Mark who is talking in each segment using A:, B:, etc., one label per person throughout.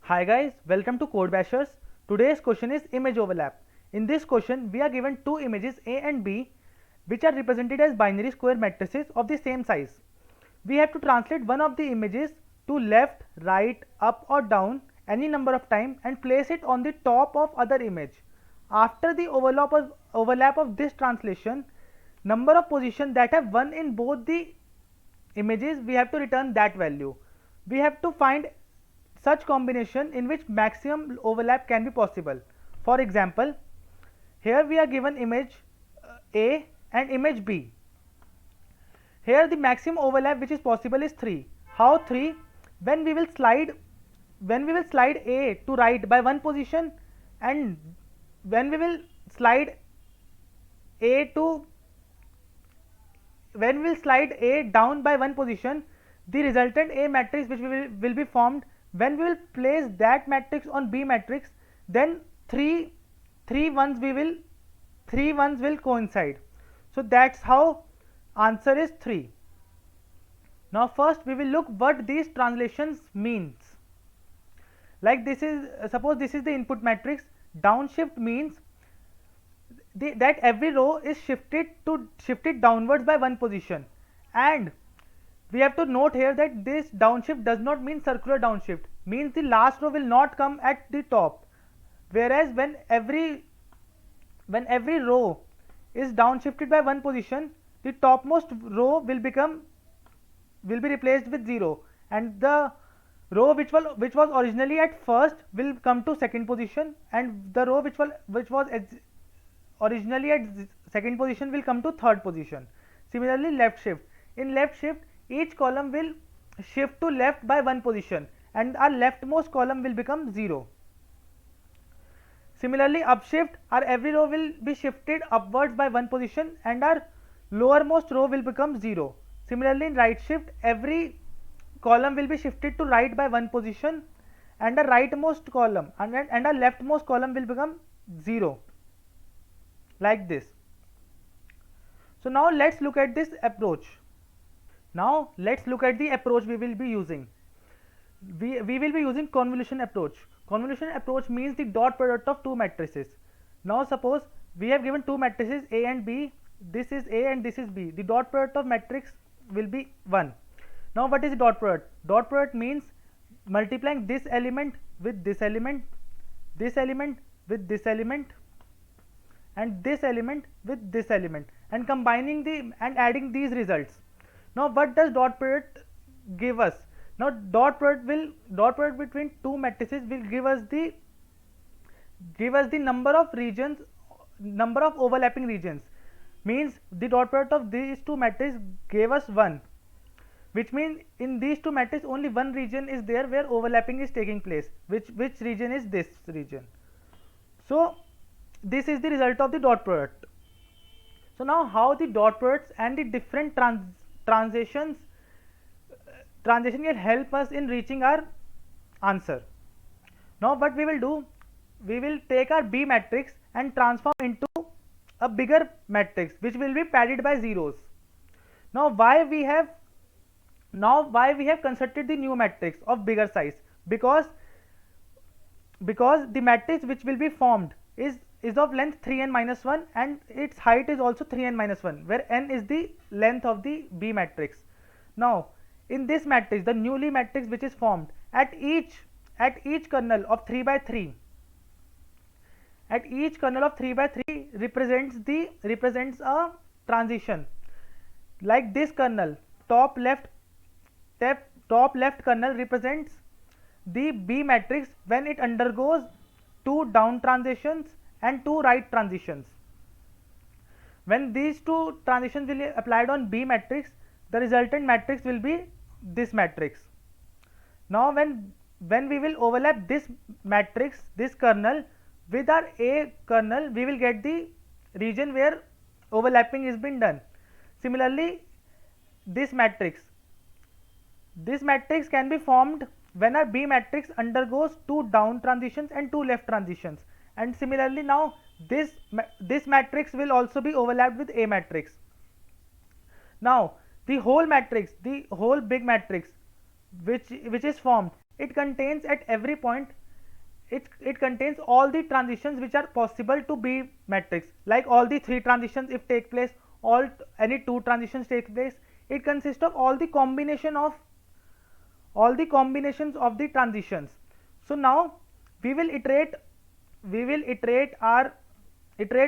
A: Hi guys, welcome to Code Bashers. Today's question is image overlap. In this question, we are given two images A and B which are represented as binary square matrices of the same size. We have to translate one of the images to left, right, up or down any number of time and place it on the top of other image. After the overlap of this translation, number of positions that have 1 in both the images, we have to return that value. We have to find such combination in which maximum overlap can be possible. For example, here we are given image A and image B. Here the maximum overlap which is possible is 3. How 3? When we will slide A to right by one position, and when we will slide A to when we will slide A down by one position, the resultant A matrix which will be formed. When we will place that matrix on B matrix, then three ones will coincide. So that's how answer is 3. Now first we will look what these translations means. Like this is suppose this is the input matrix. Downshift means that every row is shifted downwards by one position, and we have to note here that this downshift does not mean circular downshift, means the last row will not come at the top, whereas when every row is downshifted by one position, the topmost row will be replaced with 0, and the row which was originally at first will come to second position, and the row which was originally at second position will come to third position. Similarly, left shift. In left shift, each column will shift to left by one position, and our leftmost column will become 0. Similarly, upshift, our every row will be shifted upwards by one position, and our lowermost row will become 0. Similarly, in right shift, every column will be shifted to right by one position, and our rightmost column and our leftmost column will become 0, like this. So now let's look at this approach. Now let's look at the approach we will be using. We will be using convolution approach. Convolution approach means the dot product of two matrices. Now suppose we have given two matrices A and B. This is A and this is B. The dot product of matrix will be 1. Now what is dot product? Dot product means multiplying this element with this element, this element with this element, and this element with this element, and combining and adding these results. Now what does dot product give us? Now dot product between two matrices will give us the number of overlapping regions. Means the dot product of these two matrices gave us 1, which means in these two matrices only one region is there where overlapping is taking place. Which region is this region? So this is the result of the dot product. So now how the dot products and the different transition can help us in reaching our answer. Now what we will do, we will take our B matrix and transform into a bigger matrix which will be padded by zeros. Now why we have constructed the new matrix of bigger size? Because the matrix which will be formed is of length 3n minus 1, and its height is also 3n minus 1, where n is the length of the B matrix. Now in this matrix, the newly matrix which is formed, at each kernel of 3 by 3, represents a transition. Like this kernel, top left kernel represents the B matrix when it undergoes 2 down transitions and 2 right transitions. When these two transitions will be applied on B matrix, the resultant matrix will be this matrix. Now when we will overlap this matrix, this kernel, with our A kernel, we will get the region where overlapping is being done. Similarly, this matrix can be formed when our B matrix undergoes 2 down transitions and 2 left transitions, and similarly now this matrix will also be overlapped with A matrix. Now the whole big matrix which is formed, it contains at every point, it contains all the transitions which are possible to B matrix, like all the 3 transitions if take place, all any 2 transitions take place. It consists of all the combinations of the transitions. So now we will iterate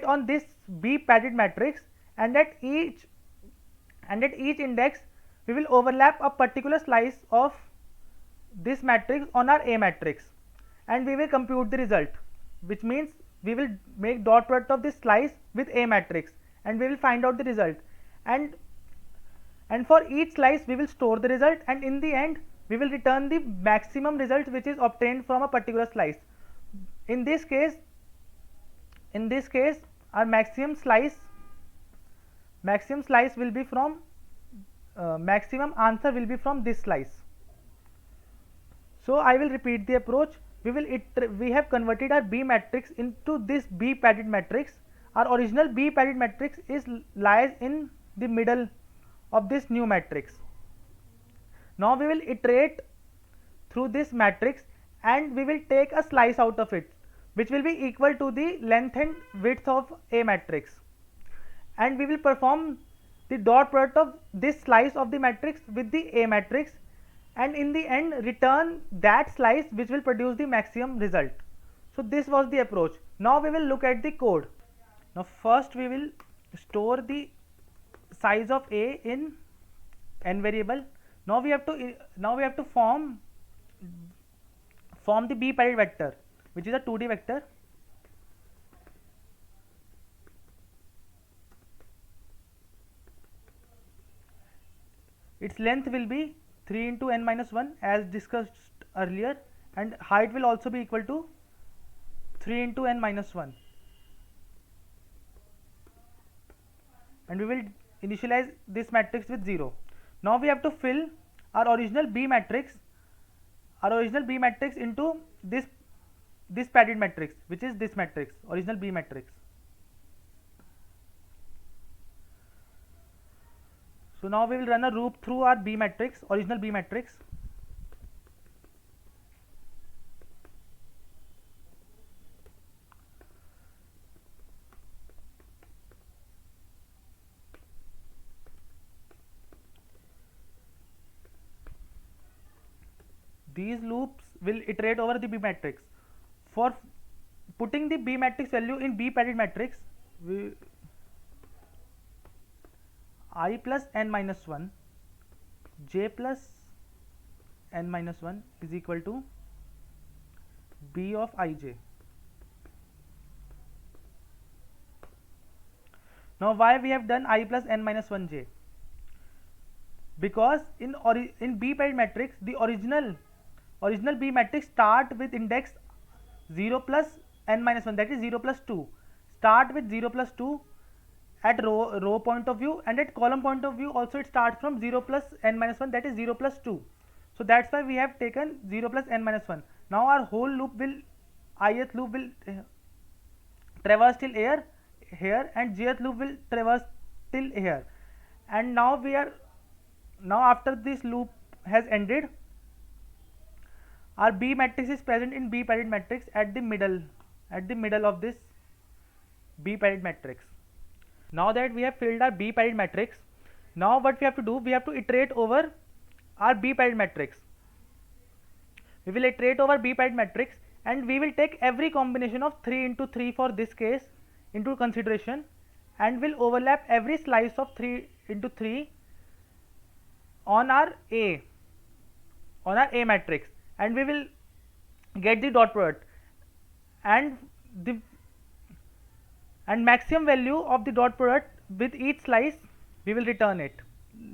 A: on this B padded matrix, and at each index we will overlap a particular slice of this matrix on our A matrix, and we will compute the result, which means we will make dot product of this slice with A matrix, and we will find out the result, and for each slice we will store the result, and in the end we will return the maximum result which is obtained from a particular slice. In this case our maximum slice will be from maximum answer will be from this slice. So I will repeat the approach. We have converted our B matrix into this B padded matrix. Our original B padded matrix lies in the middle of this new matrix. Now we will iterate through this matrix, and we will take a slice out of it, which will be equal to the length and width of A matrix, and we will perform the dot product of this slice of the matrix with the A matrix, and in the end return that slice which will produce the maximum result. So this was the approach. Now we will look at the code. Now first we will store the size of A in n variable. Now we have to form the B padded vector, which is a 2D vector. Its length will be 3 into n minus 1 as discussed earlier, and height will also be equal to 3 into n minus 1, and we will initialize this matrix with 0. Now we have to fill our original B matrix into this padded matrix, which is this matrix, original B matrix. So now we will run a loop through our B matrix, original B matrix. These loops will iterate over the B matrix. For putting the B matrix value in B padded matrix, I plus n minus 1 j plus n minus 1 is equal to B of ij. Now why we have done I plus n minus 1 j? Because in B padded matrix the original B matrix start with index 0 plus n minus 1, that is 0 plus 2. Start with 0 plus 2 at row point of view, and at column point of view also it starts from 0 plus n minus 1, that is 0 plus 2. So that's why we have taken 0 plus n minus 1. Now our whole loop ith loop will traverse till here, and jth loop will traverse till here. And now after this loop has ended, our B matrix is present in B padded matrix at the middle of this B padded matrix. Now that we have filled our B padded matrix, now what we have to do, we have to iterate over our B padded matrix. We will iterate over B padded matrix, and we will take every combination of 3 into 3 for this case into consideration, and will overlap every slice of 3 into 3 on our A matrix, and we will get the dot product, and maximum value of the dot product with each slice we will return it.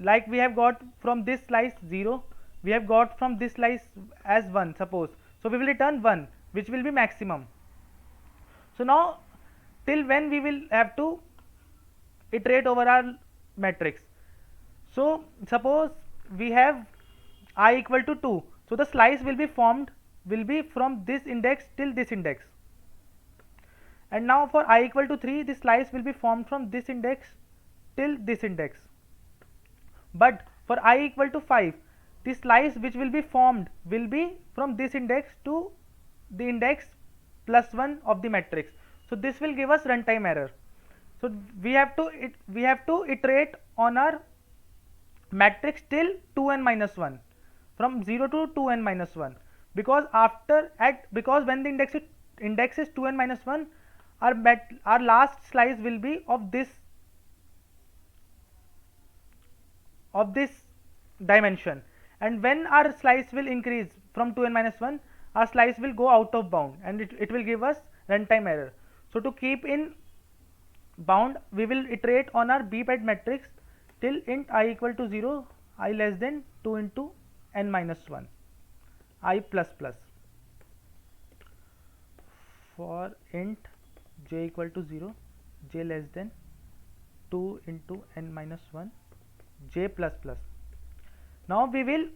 A: Like we have got from this slice 0, we have got from this slice as 1, suppose. So we will return 1, which will be maximum. So now till when we will have to iterate over our matrix. So suppose we have I equal to 2, so the slice will be from this index till this index. And now for I equal to 3, the slice will be formed from this index till this index. But for I equal to 5, the slice which will be formed will be from this index to the index plus 1 of the matrix. So this will give us runtime error. So we have to iterate on our matrix till 2n minus 1, from 0 to 2n minus 1, because because when the index is 2n minus 1, our last slice will be of this dimension, and when our slice will increase from 2n minus 1, our slice will go out of bound and it will give us runtime error. So to keep in bound, we will iterate on our bpad matrix till int I equal to 0, I less than 2 into n minus 1, I plus plus. For int j equal to 0, j less than 2 into n minus 1, j plus plus. Now we will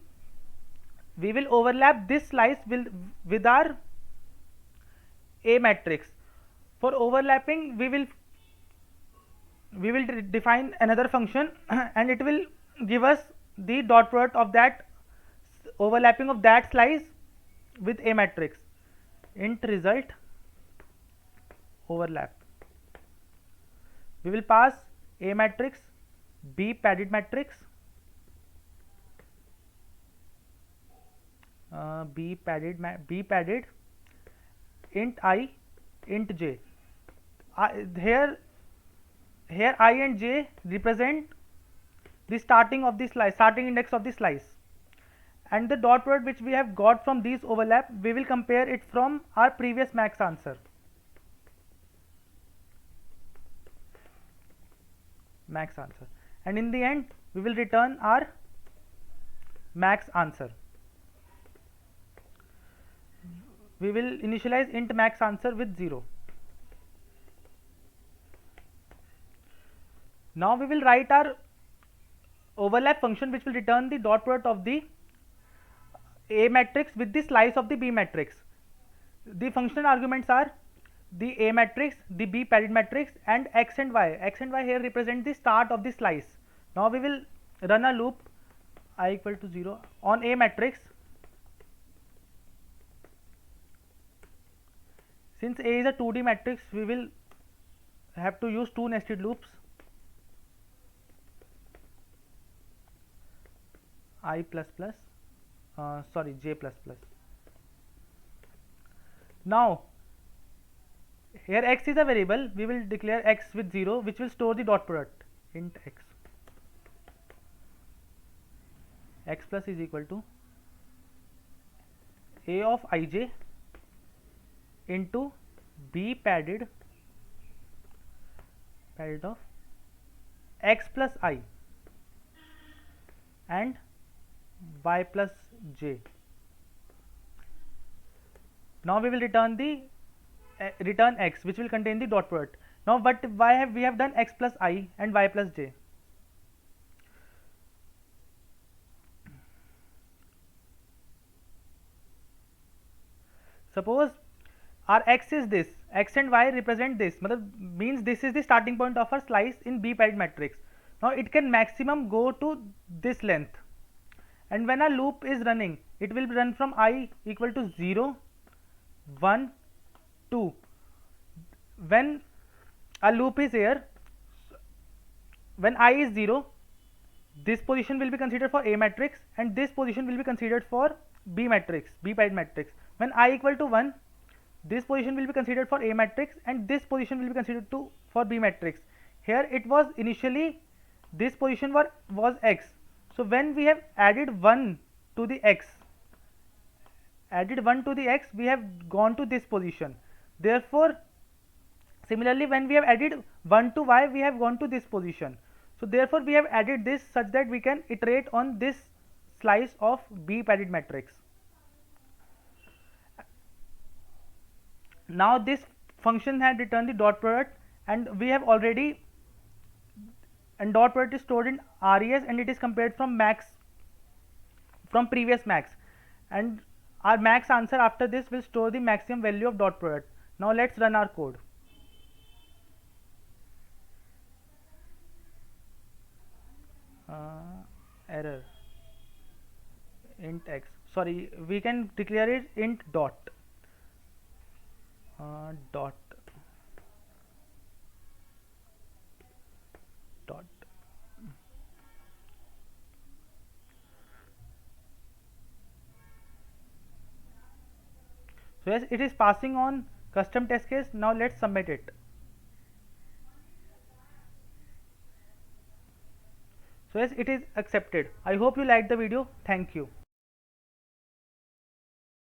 A: overlap this slice with our A matrix. For overlapping, we will define another function and it will give us the dot product of that overlapping of that slice with A matrix. Int result overlap. We will pass A matrix, B padded matrix, B padded, int I, int j. Here I and j represent the starting index of the slice, and the dot product which we have got from these overlap, we will compare it from our previous max answer. And in the end we will return our max answer. We will initialize int max answer with 0. Now we will write our overlap function which will return the dot product of the A matrix with the slice of the B matrix. The functional arguments are the A matrix, the B padded matrix, and x and y. X and y here represent the start of the slice. Now we will run a loop I equal to 0 on A matrix. Since A is a 2D matrix, we will have to use two nested loops. I plus plus, j plus plus. Now here x is a variable, we will declare x with 0, which will store the dot product. Int x plus is equal to A of ij into B padded of x plus I and y plus j. Now we will return x, which will contain the dot product. Now why have we done x plus I and y plus j? Suppose our x is this, x and y represent this, means this is the starting point of our slice in B padded matrix. Now it can maximum go to this length, and when a loop is running, it will run from I equal to 0, 1, 2. When a loop is here, when I is 0, this position will be considered for A matrix and this position will be considered for B padded matrix. When I equal to 1, this position will be considered for A matrix and this position will be considered for B matrix. Here it was initially, this position was x. So when we have added 1 to the x, we have gone to this position. Therefore similarly, when we have added 1 to y, we have gone to this position. So therefore we have added this such that we can iterate on this slice of B padded matrix. Now this function had returned the dot product, and we have already, and dot product is stored in res and it is compared from previous max, and our max answer after this will store the maximum value of dot product. Now let's run our code. Error. int x, sorry, we can declare it int dot dot dot. So yes, it is passing on custom test case. Now let's submit it. So yes, it is accepted. I hope you liked the video. Thank you.